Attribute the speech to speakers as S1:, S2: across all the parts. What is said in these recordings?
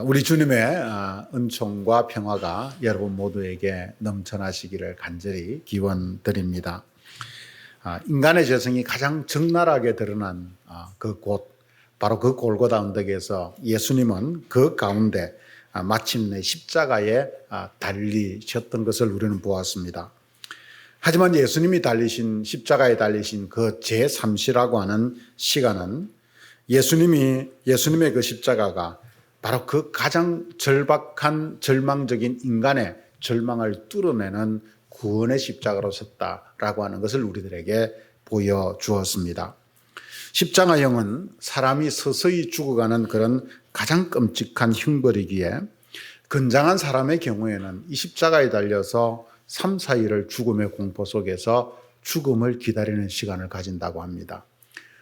S1: 우리 주님의 은총과 평화가 여러분 모두에게 넘쳐나시기를 간절히 기원드립니다. 인간의 죄성이 가장 적나라하게 드러난 그 곳, 바로 그 골고다 언덕에서 예수님은 그 가운데 마침내 십자가에 달리셨던 것을 우리는 보았습니다. 하지만 예수님이 십자가에 달리신 그 제3시라고 하는 시간은 예수님의 그 십자가가 바로 그 가장 절박한 절망적인 인간의 절망을 뚫어내는 구원의 십자가로 섰다라고 하는 것을 우리들에게 보여주었습니다. 십자가형은 사람이 서서히 죽어가는 그런 가장 끔찍한 형벌이기에 건장한 사람의 경우에는 이 십자가에 달려서 3, 4일을 죽음의 공포 속에서 죽음을 기다리는 시간을 가진다고 합니다.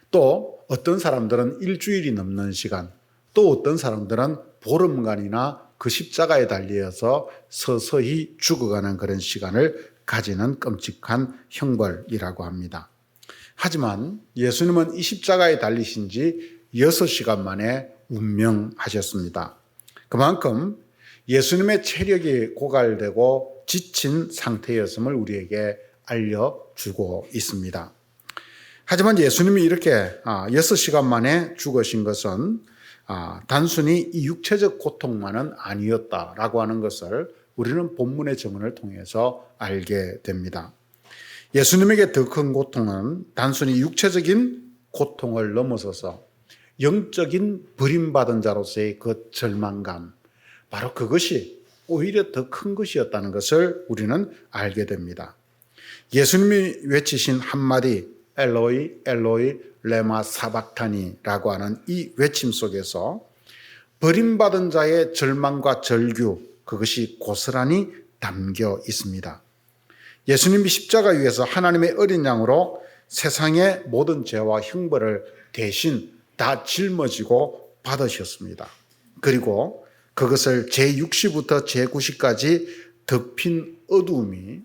S1: 또 어떤 사람들은 일주일이 넘는 시간, 또 어떤 사람들은 보름간이나 그 십자가에 달려서 서서히 죽어가는 그런 시간을 가지는 끔찍한 형벌이라고 합니다. 하지만 예수님은 이 십자가에 달리신 지 6시간 만에 운명하셨습니다. 그만큼 예수님의 체력이 고갈되고 지친 상태였음을 우리에게 알려주고 있습니다. 하지만 예수님이 이렇게 6시간 만에 죽으신 것은 단순히 이 육체적 고통만은 아니었다라고 하는 것을 우리는 본문의 증언을 통해서 알게 됩니다. 예수님에게 더 큰 고통은 단순히 육체적인 고통을 넘어서서 영적인 버림받은 자로서의 그 절망감, 바로 그것이 오히려 더 큰 것이었다는 것을 우리는 알게 됩니다. 예수님이 외치신 한마디 엘로이 엘로이 레마 사박타니라고 하는 이 외침 속에서 버림받은 자의 절망과 절규, 그것이 고스란히 담겨 있습니다. 예수님이 십자가 위에서 하나님의 어린 양으로 세상의 모든 죄와 형벌을 대신 다 짊어지고 받으셨습니다. 그리고 그것을 제6시부터 제9시까지 덮인 어두움이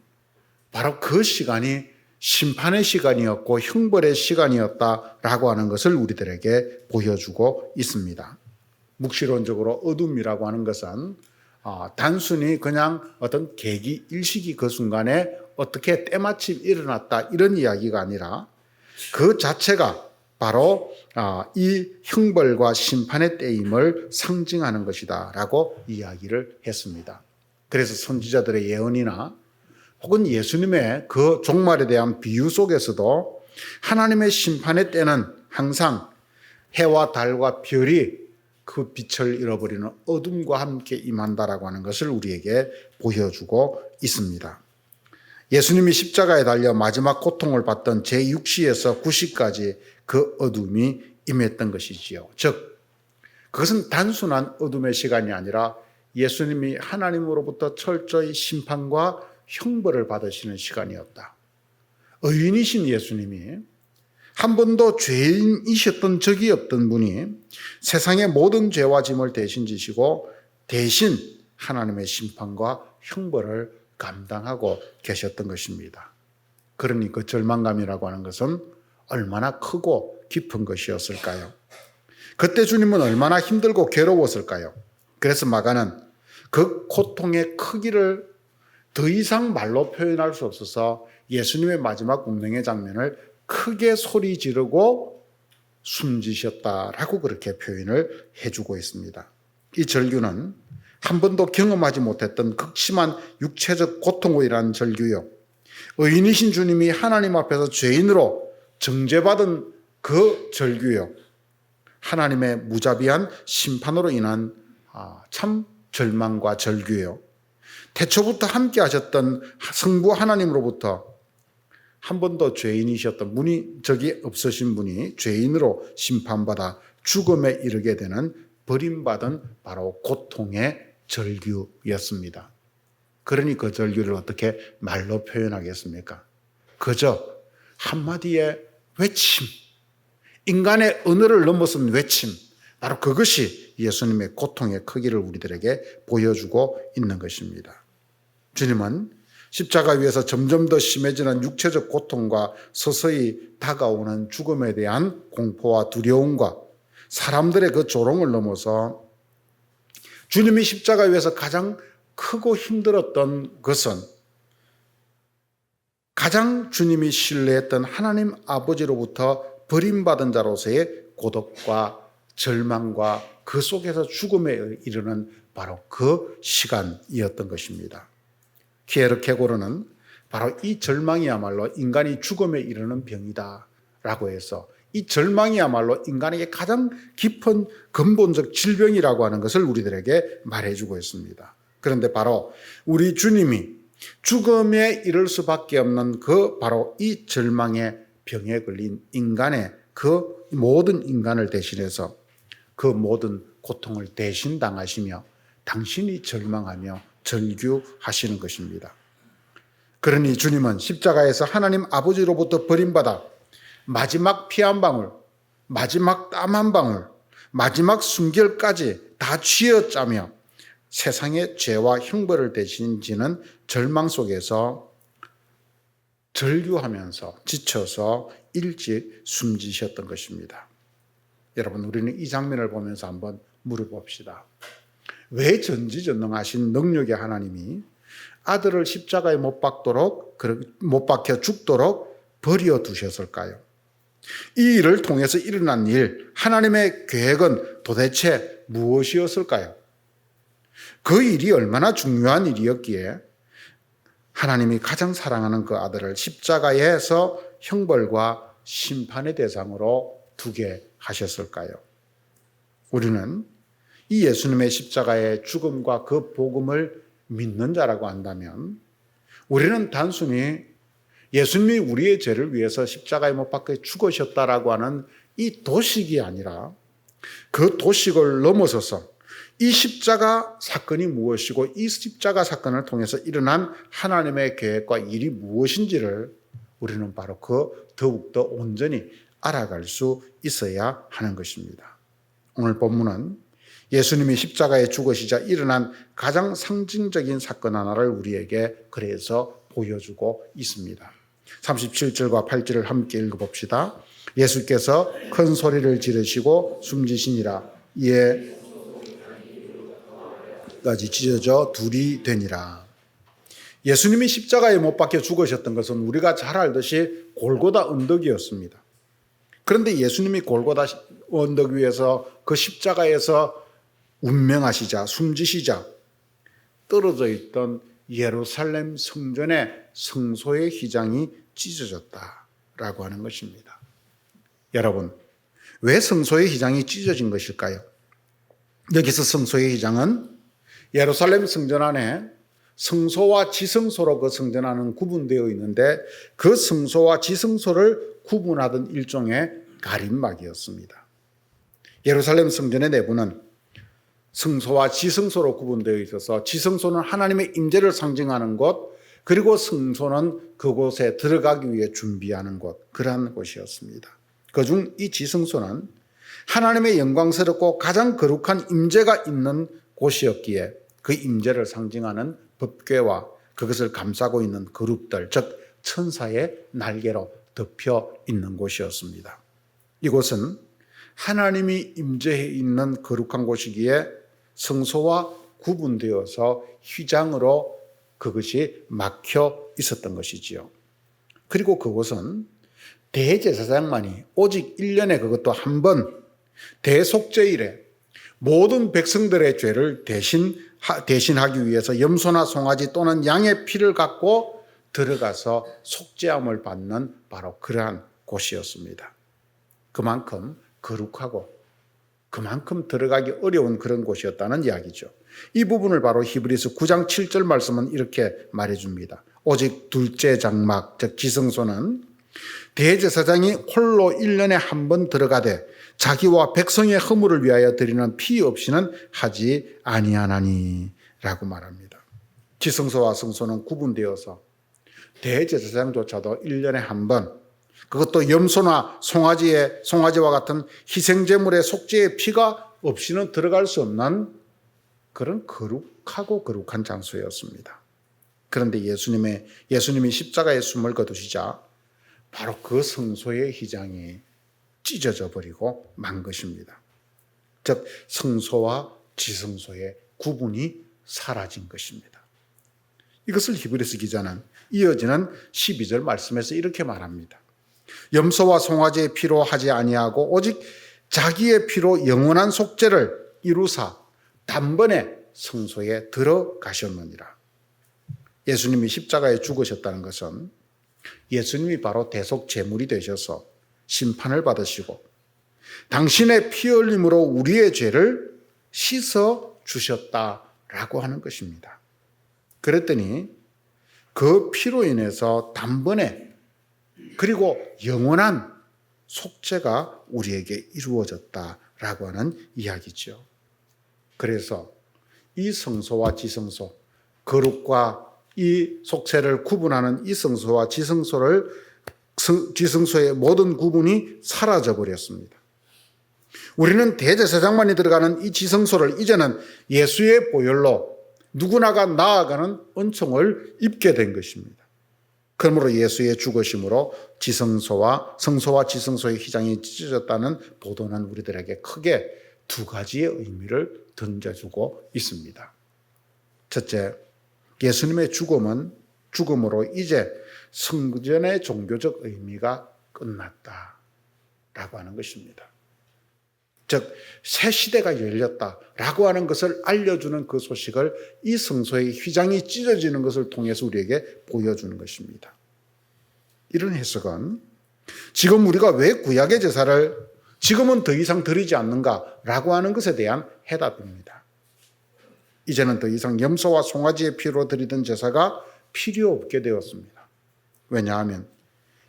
S1: 바로 그 시간이 심판의 시간이었고 형벌의 시간이었다라고 하는 것을 우리들에게 보여주고 있습니다. 묵시론적으로 어둠이라고 하는 것은 단순히 그냥 어떤 계기 일시기 그 순간에 어떻게 때마침 일어났다 이런 이야기가 아니라 그 자체가 바로 이 형벌과 심판의 때임을 상징하는 것이다 라고 이야기를 했습니다. 그래서 선지자들의 예언이나 혹은 예수님의 그 종말에 대한 비유 속에서도 하나님의 심판의 때는 항상 해와 달과 별이 그 빛을 잃어버리는 어둠과 함께 임한다라고 하는 것을 우리에게 보여주고 있습니다. 예수님이 십자가에 달려 마지막 고통을 받던 제6시에서 9시까지 그 어둠이 임했던 것이지요. 즉 그것은 단순한 어둠의 시간이 아니라 예수님이 하나님으로부터 철저히 심판과 형벌을 받으시는 시간이었다. 의인이신 예수님이 한 번도 죄인이셨던 적이 없던 분이 세상의 모든 죄와 짐을 대신 지시고 대신 하나님의 심판과 형벌을 감당하고 계셨던 것입니다. 그러니 그 절망감이라고 하는 것은 얼마나 크고 깊은 것이었을까요? 그때 주님은 얼마나 힘들고 괴로웠을까요? 그래서 마가는 그 고통의 크기를 더 이상 말로 표현할 수 없어서 예수님의 마지막 운명의 장면을 크게 소리 지르고 숨지셨다라고 그렇게 표현을 해주고 있습니다. 이 절규는 한 번도 경험하지 못했던 극심한 육체적 고통으로 인한 절규요. 의인이신 주님이 하나님 앞에서 죄인으로 정죄받은 그 절규요. 하나님의 무자비한 심판으로 인한 참 절망과 절규요. 태초부터 함께 하셨던 성부 하나님으로부터 한 번도 죄인이셨던 분이 적이 없으신 분이 죄인으로 심판받아 죽음에 이르게 되는 버림받은 바로 고통의 절규였습니다. 그러니 그 절규를 어떻게 말로 표현하겠습니까? 그저 한마디의 외침, 인간의 언어를 넘어선 외침, 바로 그것이 예수님의 고통의 크기를 우리들에게 보여주고 있는 것입니다. 주님은 십자가 위에서 점점 더 심해지는 육체적 고통과 서서히 다가오는 죽음에 대한 공포와 두려움과 사람들의 그 조롱을 넘어서 주님이 십자가 위에서 가장 크고 힘들었던 것은 가장 주님이 신뢰했던 하나님 아버지로부터 버림받은 자로서의 고독과 절망과 그 속에서 죽음에 이르는 바로 그 시간이었던 것입니다. 키에르케고르는 바로 이 절망이야말로 인간이 죽음에 이르는 병이다 라고 해서 이 절망이야말로 인간에게 가장 깊은 근본적 질병이라고 하는 것을 우리들에게 말해주고 있습니다. 그런데 바로 우리 주님이 죽음에 이를 수밖에 없는 그 바로 이 절망의 병에 걸린 인간의 그 모든 인간을 대신해서 그 모든 고통을 대신 당하시며 당신이 절망하며 절규하시는 것입니다. 그러니 주님은 십자가에서 하나님 아버지로부터 버림받아 마지막 피 한 방울, 마지막 땀 한 방울, 마지막 숨결까지 다 쥐어짜며 세상의 죄와 형벌을 대신 지는 절망 속에서 절규하면서 지쳐서 일찍 숨지셨던 것입니다. 여러분, 우리는 이 장면을 보면서 한번 물어봅시다. 왜 전지전능하신 능력의 하나님이 아들을 십자가에 못 박혀 죽도록 버려 두셨을까요? 이 일을 통해서 일어난 일, 하나님의 계획은 도대체 무엇이었을까요? 그 일이 얼마나 중요한 일이었기에 하나님이 가장 사랑하는 그 아들을 십자가에서 형벌과 심판의 대상으로 두게 하셨을까요? 우리는 이 예수님의 십자가의 죽음과 그 복음을 믿는 자라고 한다면 우리는 단순히 예수님이 우리의 죄를 위해서 십자가에 못 박혀 죽으셨다라고 하는 이 도식이 아니라 그 도식을 넘어서서 이 십자가 사건이 무엇이고 이 십자가 사건을 통해서 일어난 하나님의 계획과 일이 무엇인지를 우리는 바로 그 더욱더 온전히 알아갈 수 있어야 하는 것입니다. 오늘 본문은 예수님이 십자가에 죽으시자 일어난 가장 상징적인 사건 하나를 우리에게 그래서 보여주고 있습니다. 37절과 8절을 함께 읽어봅시다. 예수께서 큰 소리를 지르시고 숨지시니라. 이에 까지 찢어져 둘이 되니라. 예수님이 십자가에 못 박혀 죽으셨던 것은 우리가 잘 알듯이 골고다 언덕이었습니다. 그런데 예수님이 골고다 언덕 위에서 그 십자가에서 운명하시자 숨지시자 떨어져 있던 예루살렘 성전의 성소의 휘장이 찢어졌다라고 하는 것입니다. 여러분, 왜 성소의 휘장이 찢어진 것일까요? 여기서 성소의 휘장은 예루살렘 성전 안에 성소와 지성소로 그 성전 안은 구분되어 있는데 그 성소와 지성소를 구분하던 일종의 가림막이었습니다. 예루살렘 성전의 내부는 성소와 지성소로 구분되어 있어서 지성소는 하나님의 임재를 상징하는 곳, 그리고 성소는 그곳에 들어가기 위해 준비하는 곳, 그러한 곳이었습니다. 그중 이 지성소는 하나님의 영광스럽고 가장 거룩한 임재가 있는 곳이었기에 그 임재를 상징하는 법궤와 그것을 감싸고 있는 그룹들, 즉 천사의 날개로 덮여 있는 곳이었습니다. 이곳은 하나님이 임재해 있는 거룩한 곳이기에 성소와 구분되어서 휘장으로 그것이 막혀 있었던 것이지요. 그리고 그곳은 대제사장만이 오직 1년에 그것도 한 번 대속죄일에 모든 백성들의 죄를 대신하기 위해서 염소나 송아지 또는 양의 피를 갖고 들어가서 속죄함을 받는 바로 그러한 곳이었습니다. 그만큼 거룩하고 그만큼 들어가기 어려운 그런 곳이었다는 이야기죠. 이 부분을 바로 히브리서 9장 7절 말씀은 이렇게 말해줍니다. 오직 둘째 장막, 즉 지성소는 대제사장이 홀로 1년에 한 번 들어가되 자기와 백성의 허물을 위하여 드리는 피 없이는 하지 아니하나니 라고 말합니다. 지성소와 성소는 구분되어서 대제사장조차도 1년에 한 번, 그것도 염소나 송아지와 같은 희생제물의 속죄의 피가 없이는 들어갈 수 없는 그런 거룩하고 거룩한 장소였습니다. 그런데 예수님이 십자가에 숨을 거두시자 바로 그 성소의 휘장이 찢어져 버리고 만 것입니다. 즉 성소와 지성소의 구분이 사라진 것입니다. 이것을 히브리서 기자는 이어지는 12절 말씀에서 이렇게 말합니다. 염소와 송아지의 피로 하지 아니하고 오직 자기의 피로 영원한 속죄를 이루사 단번에 성소에 들어가셨느니라. 예수님이 십자가에 죽으셨다는 것은 예수님이 바로 대속 제물이 되셔서 심판을 받으시고 당신의 피 흘림으로 우리의 죄를 씻어 주셨다라고 하는 것입니다. 그랬더니 그 피로 인해서 단번에 그리고 영원한 속죄가 우리에게 이루어졌다라고 하는 이야기죠. 그래서 이 성소와 지성소, 거룩과 이 속죄를 구분하는 이 성소와 지성소의 모든 구분이 사라져 버렸습니다. 우리는 대제사장만이 들어가는 이 지성소를 이제는 예수의 보혈로 누구나가 나아가는 은총을 입게 된 것입니다. 그러므로 예수의 죽으심으로 성소와 지성소의 휘장이 찢어졌다는 보도는 우리들에게 크게 두 가지의 의미를 던져주고 있습니다. 첫째, 예수님의 죽음으로 이제 성전의 종교적 의미가 끝났다라고 하는 것입니다. 즉, 새 시대가 열렸다라고 하는 것을 알려주는 그 소식을 이 성소의 휘장이 찢어지는 것을 통해서 우리에게 보여주는 것입니다. 이런 해석은 지금 우리가 왜 구약의 제사를 지금은 더 이상 드리지 않는가라고 하는 것에 대한 해답입니다. 이제는 더 이상 염소와 송아지의 피로 드리던 제사가 필요 없게 되었습니다. 왜냐하면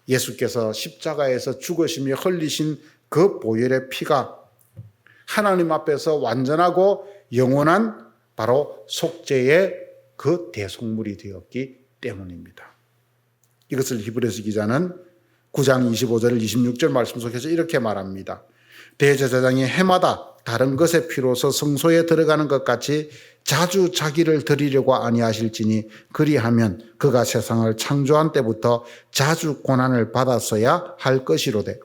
S1: 예수께서 십자가에서 죽으시며 흘리신 그 보혈의 피가 하나님 앞에서 완전하고 영원한 바로 속죄의 그 대속물이 되었기 때문입니다. 이것을 히브리서 기자는 9장 25절 26절 말씀 속에서 이렇게 말합니다. 대제사장이 해마다 다른 것의 피로서 성소에 들어가는 것 같이 자주 자기를 드리려고 아니하실지니 그리하면 그가 세상을 창조한 때부터 자주 고난을 받았어야 할 것이로되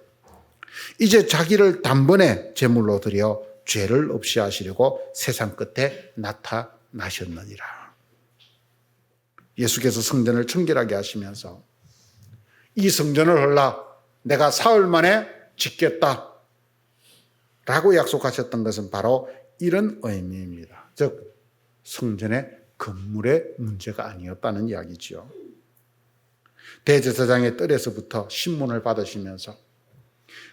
S1: 이제 자기를 단번에 제물로 드려 죄를 없이 하시려고 세상 끝에 나타나셨느니라. 예수께서 성전을 청결하게 하시면서 이 성전을 헐라 내가 사흘 만에 짓겠다 라고 약속하셨던 것은 바로 이런 의미입니다. 즉 성전의 건물의 문제가 아니었다는 이야기죠. 대제사장의 뜰에서부터 신문을 받으시면서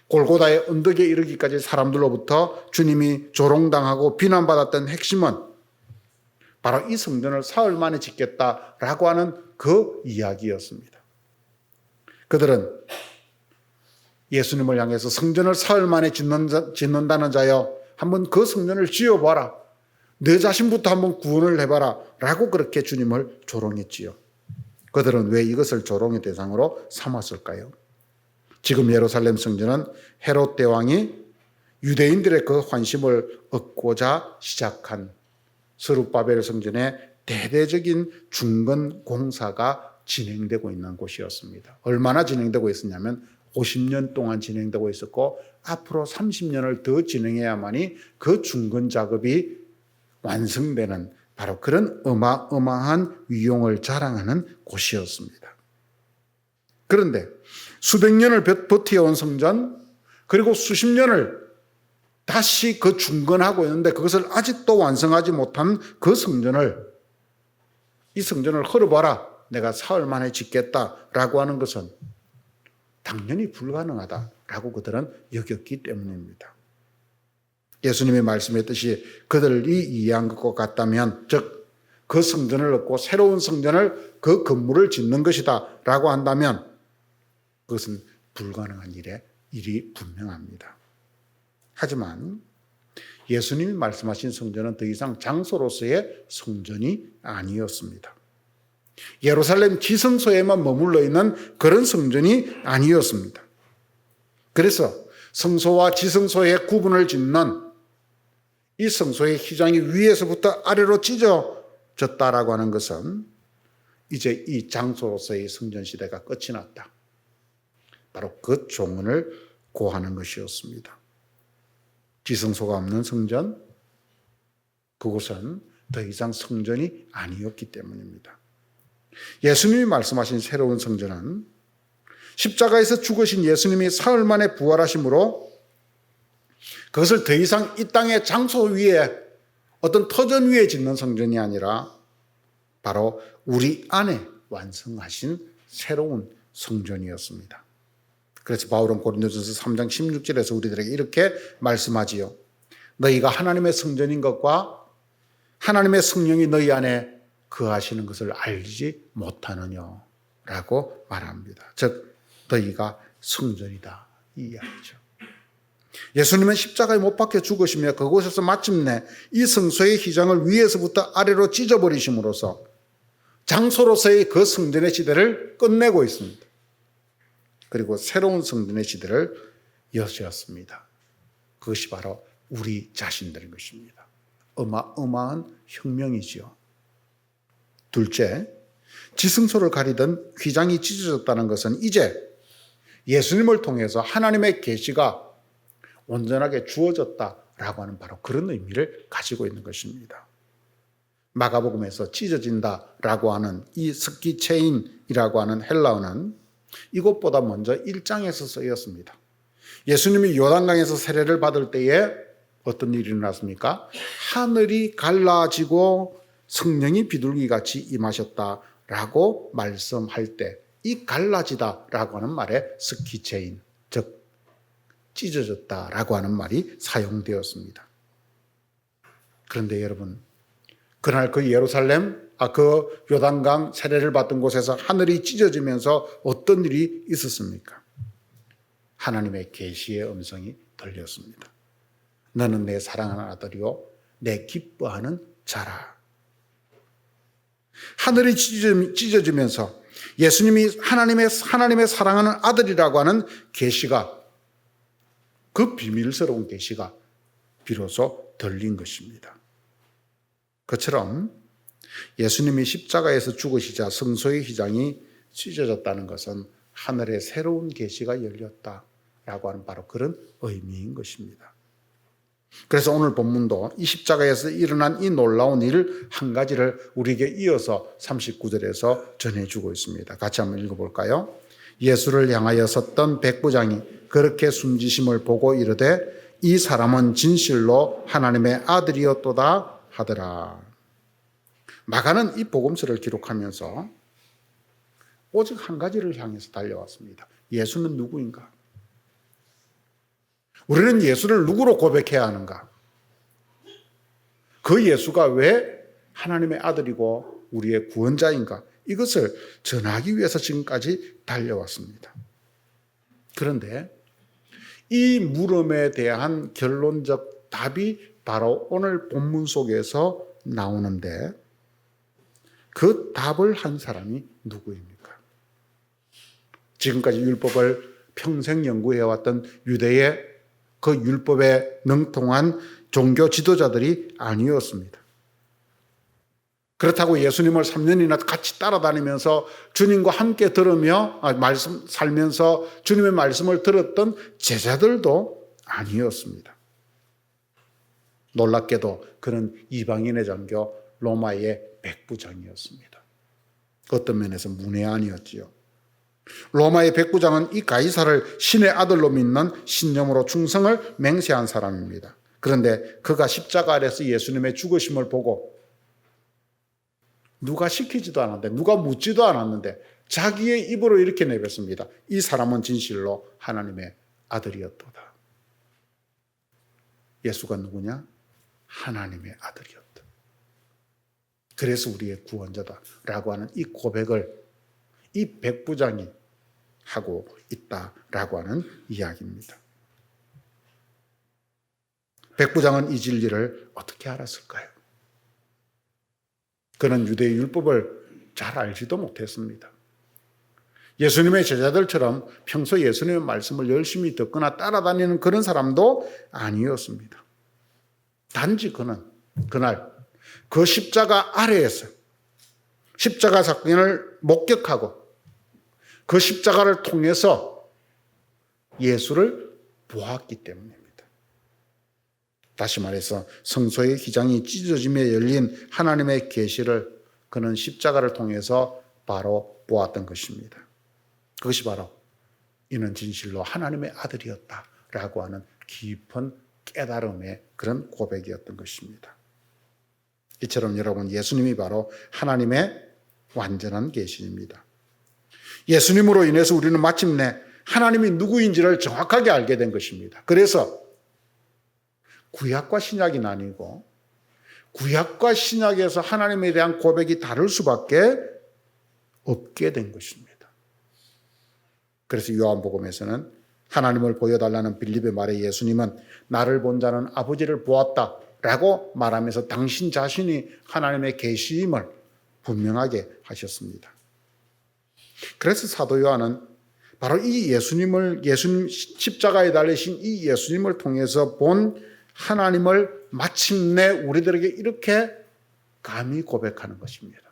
S1: 골고다의 언덕에 이르기까지 사람들로부터 주님이 조롱당하고 비난받았던 핵심은 바로 이 성전을 사흘 만에 짓겠다라고 하는 그 이야기였습니다. 그들은 예수님을 향해서 성전을 사흘 만에 짓는다는 자여 한번 그 성전을 지어봐라. 내 자신부터 한번 구원을 해봐라 라고 그렇게 주님을 조롱했지요. 그들은 왜 이것을 조롱의 대상으로 삼았을까요? 지금 예루살렘 성전은 헤롯 대왕이 유대인들의 그 환심을 얻고자 시작한 스룹바벨 성전의 대대적인 중건 공사가 진행되고 있는 곳이었습니다. 얼마나 진행되고 있었냐면 50년 동안 진행되고 있었고 앞으로 30년을 더 진행해야만이 그 중건 작업이 완성되는 바로 그런 어마어마한 위용을 자랑하는 곳이었습니다. 그런데 수백 년을 버텨온 성전 그리고 수십 년을 다시 그 중건하고 있는데 그것을 아직도 완성하지 못한 그 성전을 이 성전을 헐어봐라 내가 사흘 만에 짓겠다라고 하는 것은 당연히 불가능하다라고 그들은 여겼기 때문입니다. 예수님의 말씀했듯이 그들이 이해한 것과 같다면 즉 그 성전을 얻고 새로운 성전을 그 건물을 짓는 것이다 라고 한다면 그것은 불가능한 일이 분명합니다. 하지만 예수님이 말씀하신 성전은 더 이상 장소로서의 성전이 아니었습니다. 예루살렘 지성소에만 머물러 있는 그런 성전이 아니었습니다. 그래서 성소와 지성소의 구분을 짓는 이 성소의 휘장이 위에서부터 아래로 찢어졌다라고 하는 것은 이제 이 장소로서의 성전 시대가 끝이 났다. 바로 그 종언을 고하는 것이었습니다. 지성소가 없는 성전, 그곳은 더 이상 성전이 아니었기 때문입니다. 예수님이 말씀하신 새로운 성전은 십자가에서 죽으신 예수님이 사흘 만에 부활하심으로 그것을 더 이상 이 땅의 장소 위에 어떤 터전 위에 짓는 성전이 아니라 바로 우리 안에 완성하신 새로운 성전이었습니다. 그래서 바울은 고린도전서 3장 16절에서 우리들에게 이렇게 말씀하지요. 너희가 하나님의 성전인 것과 하나님의 성령이 너희 안에 거하시는 것을 알지 못하느냐 라고 말합니다. 즉 너희가 성전이다 이 이야기죠. 예수님은 십자가에 못 박혀 죽으시며 그곳에서 마침내 이 성소의 휘장을 위에서부터 아래로 찢어버리심으로써 장소로서의 그 성전의 시대를 끝내고 있습니다. 그리고 새로운 성전의 시대를 여셨습니다. 그것이 바로 우리 자신들인 것입니다. 어마어마한 혁명이지요. 둘째, 지성소를 가리던 휘장이 찢어졌다는 것은 이제 예수님을 통해서 하나님의 계시가 온전하게 주어졌다라고 하는 바로 그런 의미를 가지고 있는 것입니다. 마가복음에서 찢어진다라고 하는 이 스키체인이라고 하는 헬라어는 이것보다 먼저 1장에서 쓰였습니다. 예수님이 요단강에서 세례를 받을 때에 어떤 일이 일어났습니까? 하늘이 갈라지고 성령이 비둘기같이 임하셨다라고 말씀할 때 이 갈라지다라고 하는 말에 스키체인, 즉 찢어졌다라고 하는 말이 사용되었습니다. 그런데 여러분, 그날 그 예루살렘, 그 요단강 세례를 받던 곳에서 하늘이 찢어지면서 어떤 일이 있었습니까? 하나님의 계시의 음성이 들렸습니다. 너는 내 사랑하는 아들이요 내 기뻐하는 자라. 하늘이 찢어지면서 예수님이 하나님의 사랑하는 아들이라고 하는 계시가, 그 비밀스러운 계시가 비로소 들린 것입니다. 그처럼 예수님이 십자가에서 죽으시자 성소의 휘장이 찢어졌다는 것은 하늘의 새로운 계시가 열렸다라고 하는 바로 그런 의미인 것입니다. 그래서 오늘 본문도 이 십자가에서 일어난 이 놀라운 일 한 가지를 우리에게 이어서 39절에서 전해주고 있습니다. 같이 한번 읽어볼까요? 예수를 향하여 섰던 백부장이 그렇게 숨지심을 보고 이르되 이 사람은 진실로 하나님의 아들이었도다 하더라. 마가는 이 복음서를 기록하면서 오직 한 가지를 향해서 달려왔습니다. 예수는 누구인가? 우리는 예수를 누구로 고백해야 하는가? 그 예수가 왜 하나님의 아들이고 우리의 구원자인가? 이것을 전하기 위해서 지금까지 달려왔습니다. 그런데 이 물음에 대한 결론적 답이 바로 오늘 본문 속에서 나오는데 그 답을 한 사람이 누구입니까? 지금까지 율법을 평생 연구해왔던 유대의 그 율법에 능통한 종교 지도자들이 아니었습니다. 그렇다고 예수님을 3년이나 같이 따라다니면서 주님과 함께 살면서 주님의 말씀을 들었던 제자들도 아니었습니다. 놀랍게도 그는 이방인의 장교 로마의 백부장이었습니다. 어떤 면에서 문외한이었지요. 로마의 백부장은 이 가이사를 신의 아들로 믿는 신념으로 충성을 맹세한 사람입니다. 그런데 그가 십자가 아래서 예수님의 죽으심을 보고 누가 시키지도 않았는데, 누가 묻지도 않았는데 자기의 입으로 이렇게 내뱉습니다. 이 사람은 진실로 하나님의 아들이었도다. 예수가 누구냐? 하나님의 아들이었다. 그래서 우리의 구원자다라고 하는 이 고백을 이 백부장이 하고 있다라고 하는 이야기입니다. 백부장은 이 진리를 어떻게 알았을까요? 그는 유대의 율법을 잘 알지도 못했습니다. 예수님의 제자들처럼 평소 예수님의 말씀을 열심히 듣거나 따라다니는 그런 사람도 아니었습니다. 단지 그는 그날 그 십자가 아래에서 십자가 사건을 목격하고 그 십자가를 통해서 예수를 보았기 때문입니다. 다시 말해서 성소의 휘장이 찢어지며 열린 하나님의 계시를 그는 십자가를 통해서 바로 보았던 것입니다. 그것이 바로 이는 진실로 하나님의 아들이었다라고 하는 깊은 깨달음의 그런 고백이었던 것입니다. 이처럼 여러분, 예수님이 바로 하나님의 완전한 계시입니다. 예수님으로 인해서 우리는 마침내 하나님이 누구인지를 정확하게 알게 된 것입니다. 그래서 구약과 신약이 나뉘고 구약과 신약에서 하나님에 대한 고백이 다를 수밖에 없게 된 것입니다. 그래서 요한복음에서는 하나님을 보여달라는 빌립의 말에 예수님은 나를 본 자는 아버지를 보았다라고 말하면서 당신 자신이 하나님의 계시임을 분명하게 하셨습니다. 그래서 사도 요한은 바로 이 예수님 십자가에 달리신 이 예수님을 통해서 본 하나님을 마침내 우리들에게 이렇게 감히 고백하는 것입니다.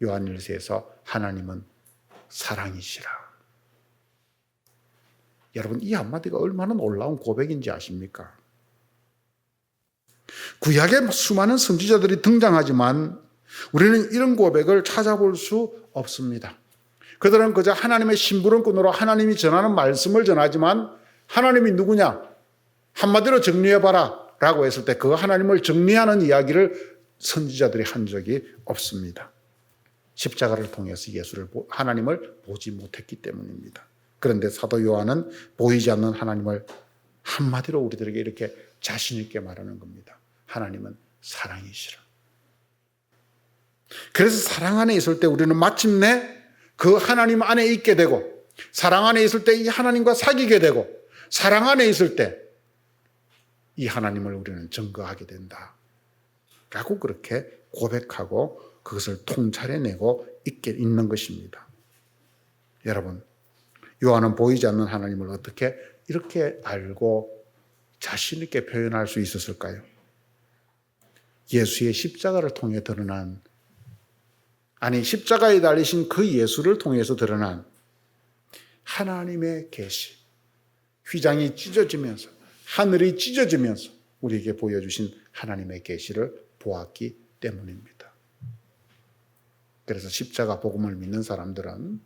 S1: 요한일서에서 하나님은 사랑이시라. 여러분, 이 한마디가 얼마나 놀라운 고백인지 아십니까? 구약에 수많은 선지자들이 등장하지만 우리는 이런 고백을 찾아볼 수 없습니다. 그들은 그저 하나님의 심부름꾼으로 하나님이 전하는 말씀을 전하지만 하나님이 누구냐? 한마디로 정리해봐라 라고 했을 때 그 하나님을 정리하는 이야기를 선지자들이 한 적이 없습니다. 십자가를 통해서 하나님을 보지 못했기 때문입니다. 그런데 사도 요한은 보이지 않는 하나님을 한마디로 우리들에게 이렇게 자신 있게 말하는 겁니다. 하나님은 사랑이시라. 그래서 사랑 안에 있을 때 우리는 마침내 그 하나님 안에 있게 되고, 사랑 안에 있을 때 이 하나님과 사귀게 되고, 사랑 안에 있을 때 이 하나님을 우리는 증거하게 된다 라고 그렇게 고백하고 그것을 통찰해내고 있는 것입니다. 여러분, 요한은 보이지 않는 하나님을 어떻게 이렇게 알고 자신 있게 표현할 수 있었을까요? 예수의 십자가를 통해 드러난, 십자가에 달리신 그 예수를 통해서 드러난 하나님의 계시, 휘장이 찢어지면서, 하늘이 찢어지면서 우리에게 보여주신 하나님의 계시를 보았기 때문입니다. 그래서 십자가 복음을 믿는 사람들은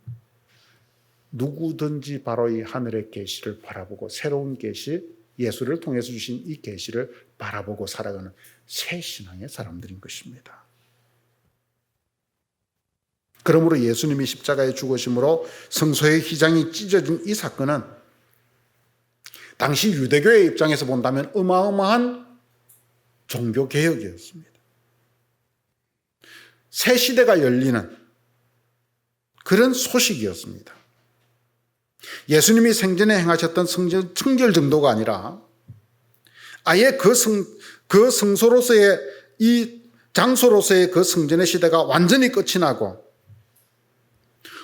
S1: 누구든지 바로 이 하늘의 계시를 바라보고 새로운 계시, 예수를 통해서 주신 이 계시를 바라보고 살아가는 새 신앙의 사람들인 것입니다. 그러므로 예수님이 십자가에 죽으심으로 성소의 휘장이 찢어진 이 사건은 당시 유대교의 입장에서 본다면 어마어마한 종교개혁이었습니다. 새 시대가 열리는 그런 소식이었습니다. 예수님이 생전에 행하셨던 청결 정도가 아니라 아예 그 성소로서의 이 장소로서의 그 성전의 시대가 완전히 끝이 나고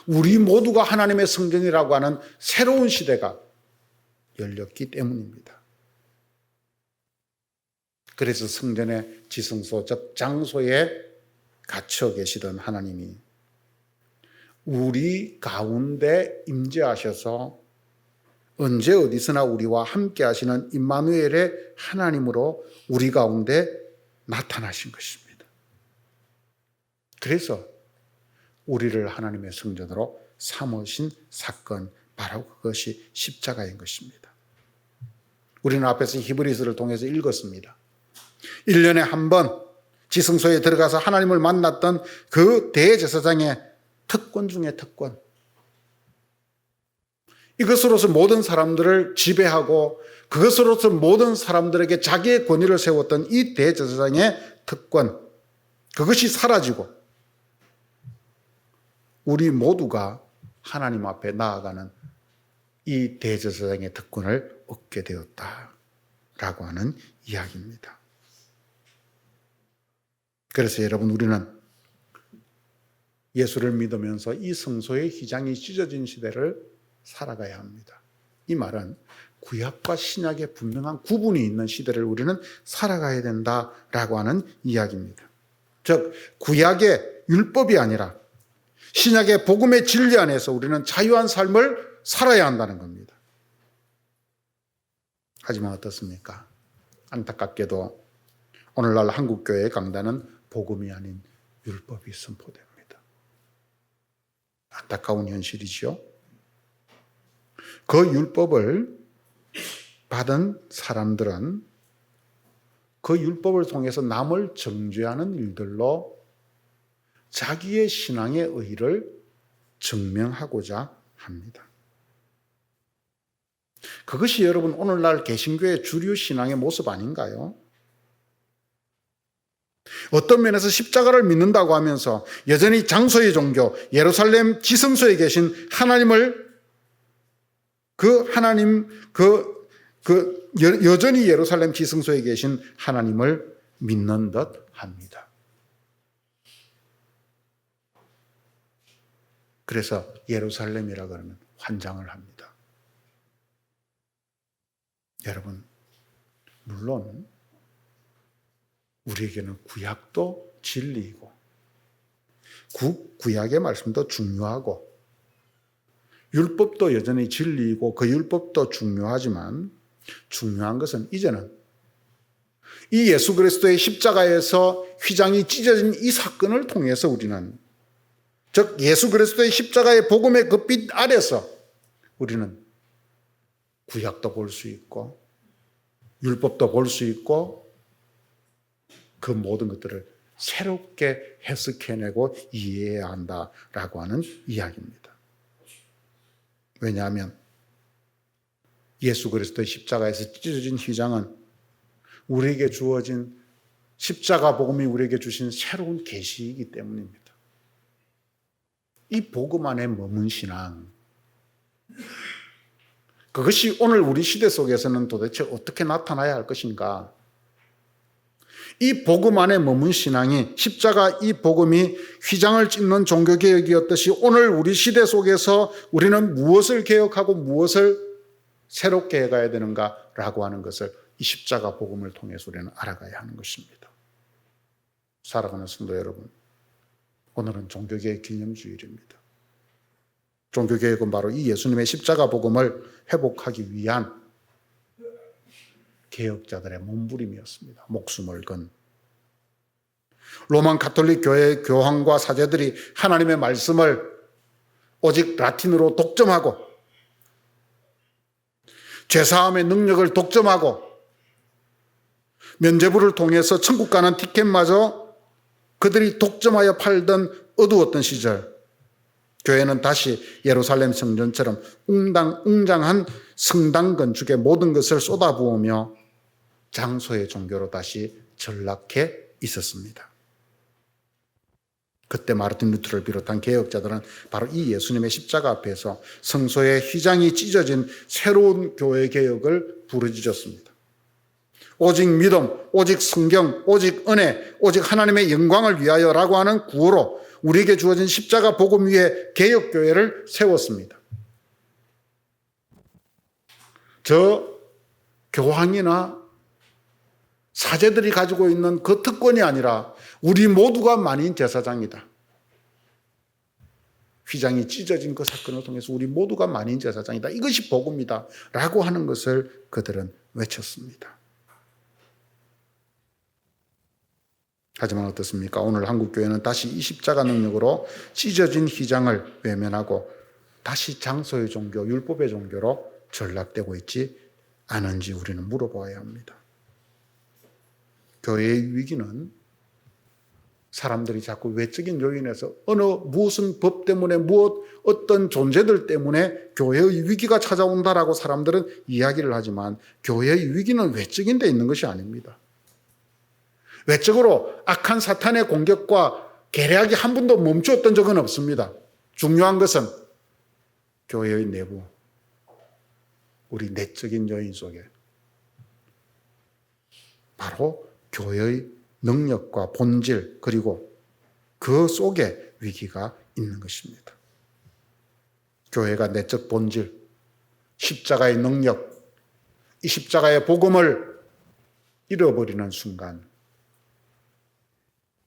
S1: 우리 모두가 하나님의 성전이라고 하는 새로운 시대가 열렸기 때문입니다. 그래서 성전의 지성소, 즉 장소에 갇혀 계시던 하나님이 우리 가운데 임재하셔서 언제 어디서나 우리와 함께 하시는 임마누엘의 하나님으로 우리 가운데 나타나신 것입니다. 그래서 우리를 하나님의 성전으로 삼으신 사건, 바로 그것이 십자가인 것입니다. 우리는 앞에서 히브리서를 통해서 읽었습니다. 1년에 한 번 지성소에 들어가서 하나님을 만났던 그 대제사장의 특권 중에 특권. 이것으로서 모든 사람들을 지배하고 그것으로서 모든 사람들에게 자기의 권위를 세웠던 이 대제사장의 특권, 그것이 사라지고 우리 모두가 하나님 앞에 나아가는 이 대제사장의 특권을 얻게 되었다라고 하는 이야기입니다. 그래서 여러분, 우리는 예수를 믿으면서 이 성소의 휘장이 찢어진 시대를 살아가야 합니다. 이 말은 구약과 신약의 분명한 구분이 있는 시대를 우리는 살아가야 된다라고 하는 이야기입니다. 즉, 구약의 율법이 아니라 신약의 복음의 진리 안에서 우리는 자유한 삶을 살아야 한다는 겁니다. 하지만 어떻습니까? 안타깝게도 오늘날 한국교회의 강단은 복음이 아닌 율법이 선포됩니다. 안타까운 현실이죠. 그 율법을 받은 사람들은 그 율법을 통해서 남을 정죄하는 일들로 자기의 신앙의 의의를 증명하고자 합니다. 그것이 여러분 오늘날 개신교의 주류 신앙의 모습 아닌가요? 어떤 면에서 십자가를 믿는다고 하면서 여전히 장소의 종교, 예루살렘 지성소에 계신 하나님을 여전히 예루살렘 지성소에 계신 하나님을 믿는 듯 합니다. 그래서 예루살렘이라 그러면 환장을 합니다. 여러분, 물론 우리에게는 구약도 진리이고 구약의 말씀도 중요하고 율법도 여전히 진리이고 그 율법도 중요하지만 중요한 것은 이제는 이 예수 그리스도의 십자가에서 휘장이 찢어진 이 사건을 통해서 우리는, 즉 예수 그리스도의 십자가의 복음의 그 빛 아래서 우리는 구약도 볼 수 있고 율법도 볼 수 있고 그 모든 것들을 새롭게 해석해내고 이해해야 한다라고 하는 이야기입니다. 왜냐하면 예수 그리스도의 십자가에서 찢어진 휘장은 우리에게 주어진 십자가 복음이 우리에게 주신 새로운 계시이기 때문입니다. 이 복음 안에 머문 신앙, 그것이 오늘 우리 시대 속에서는 도대체 어떻게 나타나야 할 것인가? 이 복음 안에 머문 신앙이, 십자가 이 복음이 휘장을 찢는 종교개혁이었듯이 오늘 우리 시대 속에서 우리는 무엇을 개혁하고 무엇을 새롭게 해가야 되는가라고 하는 것을 이 십자가 복음을 통해서 우리는 알아가야 하는 것입니다. 사랑하는 성도 여러분, 오늘은 종교개혁 기념주일입니다. 종교개혁은 바로 이 예수님의 십자가 복음을 회복하기 위한 개혁자들의 몸부림이었습니다. 목숨을 건. 로만 가톨릭 교회의 교황과 사제들이 하나님의 말씀을 오직 라틴어로 독점하고 죄사함의 능력을 독점하고 면죄부를 통해서 천국 가는 티켓마저 그들이 독점하여 팔던 어두웠던 시절, 교회는 다시 예루살렘 성전처럼 웅장한 성당 건축에 모든 것을 쏟아부으며 장소의 종교로 다시 전락해 있었습니다. 그때 마르틴 루터를 비롯한 개혁자들은 바로 이 예수님의 십자가 앞에서 성소의 휘장이 찢어진 새로운 교회 개혁을 부르짖었습니다. 오직 믿음, 오직 성경, 오직 은혜, 오직 하나님의 영광을 위하여라고 하는 구호로 우리에게 주어진 십자가 복음 위에 개혁교회를 세웠습니다. 저 교황이나 사제들이 가지고 있는 그 특권이 아니라 우리 모두가 만인 제사장이다. 휘장이 찢어진 그 사건을 통해서 우리 모두가 만인 제사장이다. 이것이 복음이다 라고 하는 것을 그들은 외쳤습니다. 하지만 어떻습니까? 오늘 한국교회는 다시 이 십자가 능력으로 찢어진 휘장을 외면하고 다시 장소의 종교, 율법의 종교로 전락되고 있지 않은지 우리는 물어봐야 합니다. 교회의 위기는 사람들이 자꾸 외적인 요인에서 무슨 법 때문에 어떤 존재들 때문에 교회의 위기가 찾아온다라고 사람들은 이야기를 하지만 교회의 위기는 외적인 데 있는 것이 아닙니다. 외적으로 악한 사탄의 공격과 계략이 한 번도 멈추었던 적은 없습니다. 중요한 것은 교회의 내부, 우리 내적인 요인 속에 바로 교회의 능력과 본질 그리고 그 속에 위기가 있는 것입니다. 교회가 내적 본질, 십자가의 능력, 이 십자가의 복음을 잃어버리는 순간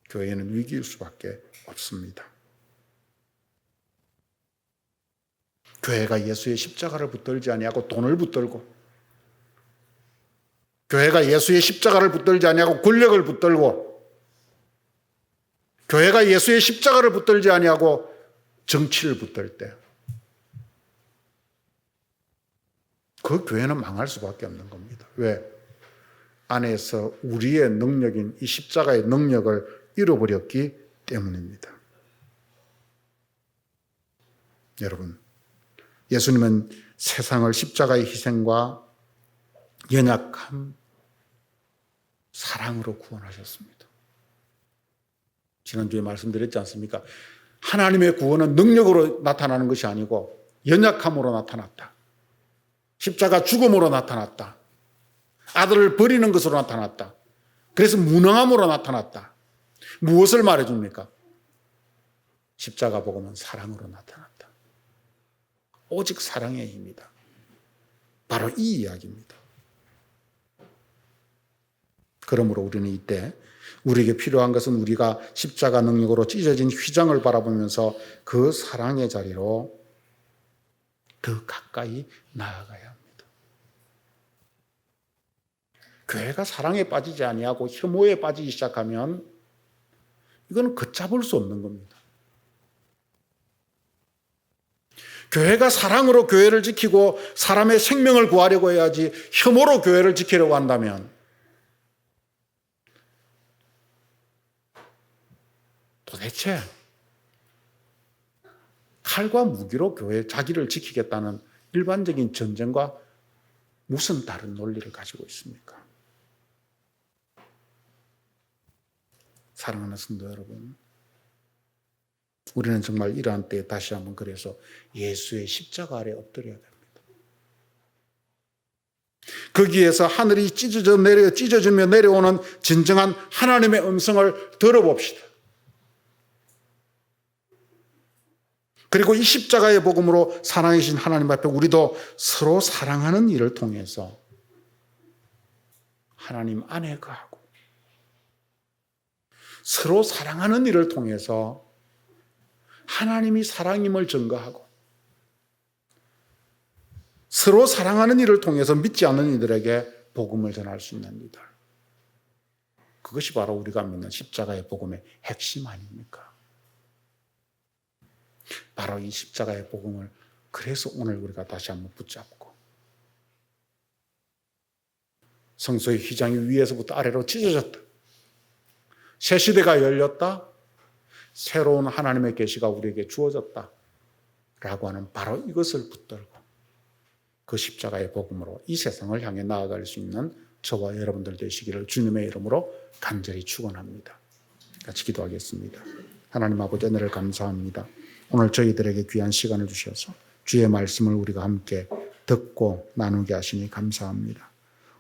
S1: 교회는 위기일 수밖에 없습니다. 교회가 예수의 십자가를 붙들지 아니하고 돈을 붙들고 교회가 예수의 십자가를 붙들지 아니하고 권력을 붙들고, 교회가 예수의 십자가를 붙들지 아니하고 정치를 붙들 때, 그 교회는 망할 수밖에 없는 겁니다. 왜? 안에서 우리의 능력인 이 십자가의 능력을 잃어버렸기 때문입니다. 여러분, 예수님은 세상을 십자가의 희생과 연약함, 사랑으로 구원하셨습니다. 지난주에 말씀드렸지 않습니까? 하나님의 구원은 능력으로 나타나는 것이 아니고 연약함으로 나타났다. 십자가 죽음으로 나타났다. 아들을 버리는 것으로 나타났다. 그래서 무능함으로 나타났다. 무엇을 말해줍니까? 십자가 복음은 사랑으로 나타났다. 오직 사랑의 힘이다. 바로 이 이야기입니다. 그러므로 우리는 이때 우리에게 필요한 것은 우리가 십자가 능력으로 찢어진 휘장을 바라보면서 그 사랑의 자리로 더 가까이 나아가야 합니다. 교회가 사랑에 빠지지 아니하고 혐오에 빠지기 시작하면 이거는 걷잡을 수 없는 겁니다. 교회가 사랑으로 교회를 지키고 사람의 생명을 구하려고 해야지 혐오로 교회를 지키려고 한다면 도대체 칼과 무기로 교회 자기를 지키겠다는 일반적인 전쟁과 무슨 다른 논리를 가지고 있습니까? 사랑하는 성도 여러분, 우리는 정말 이러한 때에 다시 한번 그래서 예수의 십자가 아래 엎드려야 됩니다. 거기에서 하늘이 찢어지며 내려오는 진정한 하나님의 음성을 들어봅시다. 그리고 이 십자가의 복음으로 사랑이신 하나님 앞에 우리도 서로 사랑하는 일을 통해서 하나님 안에 거하고, 서로 사랑하는 일을 통해서 하나님이 사랑임을 증거하고, 서로 사랑하는 일을 통해서 믿지 않는 이들에게 복음을 전할 수 있는 이들. 그것이 바로 우리가 믿는 십자가의 복음의 핵심 아닙니까? 바로 이 십자가의 복음을 그래서 오늘 우리가 다시 한번 붙잡고, 성소의 휘장이 위에서부터 아래로 찢어졌다. 새 시대가 열렸다. 새로운 하나님의 계시가 우리에게 주어졌다. 라고 하는 바로 이것을 붙들고 그 십자가의 복음으로 이 세상을 향해 나아갈 수 있는 저와 여러분들 되시기를 주님의 이름으로 간절히 축원합니다. 같이 기도하겠습니다. 하나님 아버지, 은혜를 감사합니다. 오늘 저희들에게 귀한 시간을 주셔서 주의 말씀을 우리가 함께 듣고 나누게 하시니 감사합니다.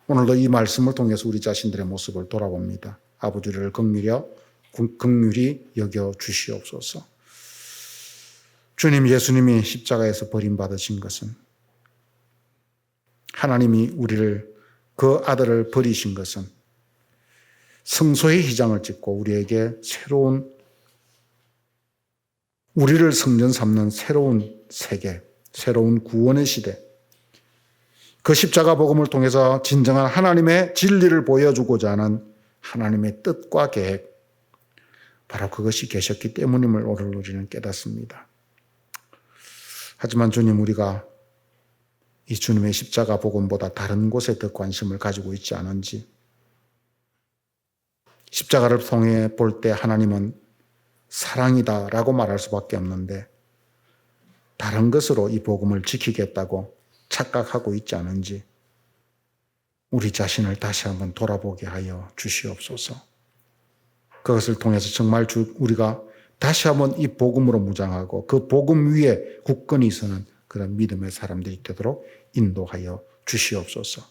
S1: 오늘도 이 말씀을 통해서 우리 자신들의 모습을 돌아봅니다. 아버지를 긍휼히 여겨 주시옵소서. 주님, 예수님이 십자가에서 버림받으신 것은, 하나님이 우리를, 그 아들을 버리신 것은 성소의 휘장을 찢고 우리에게 우리를 성전 삼는 새로운 세계, 새로운 구원의 시대, 그 십자가 복음을 통해서 진정한 하나님의 진리를 보여주고자 하는 하나님의 뜻과 계획, 바로 그것이 계셨기 때문임을 오늘 우리는 깨닫습니다. 하지만 주님, 우리가 이 주님의 십자가 복음보다 다른 곳에 더 관심을 가지고 있지 않은지, 십자가를 통해 볼 때 하나님은 사랑이다라고 말할 수밖에 없는데 다른 것으로 이 복음을 지키겠다고 착각하고 있지 않은지 우리 자신을 다시 한번 돌아보게 하여 주시옵소서. 그것을 통해서 정말 우리가 다시 한번 이 복음으로 무장하고 그 복음 위에 굳건히 서는 그런 믿음의 사람들이 되도록 인도하여 주시옵소서.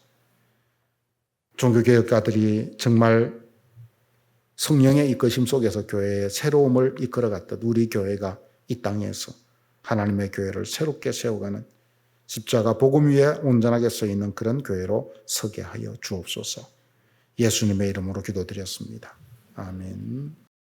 S1: 종교개혁가들이 정말 성령의 이끄심 속에서 교회의 새로움을 이끌어갔듯 우리 교회가 이 땅에서 하나님의 교회를 새롭게 세워가는 십자가 복음 위에 온전하게 서 있는 그런 교회로 서게 하여 주옵소서. 예수님의 이름으로 기도드렸습니다. 아멘.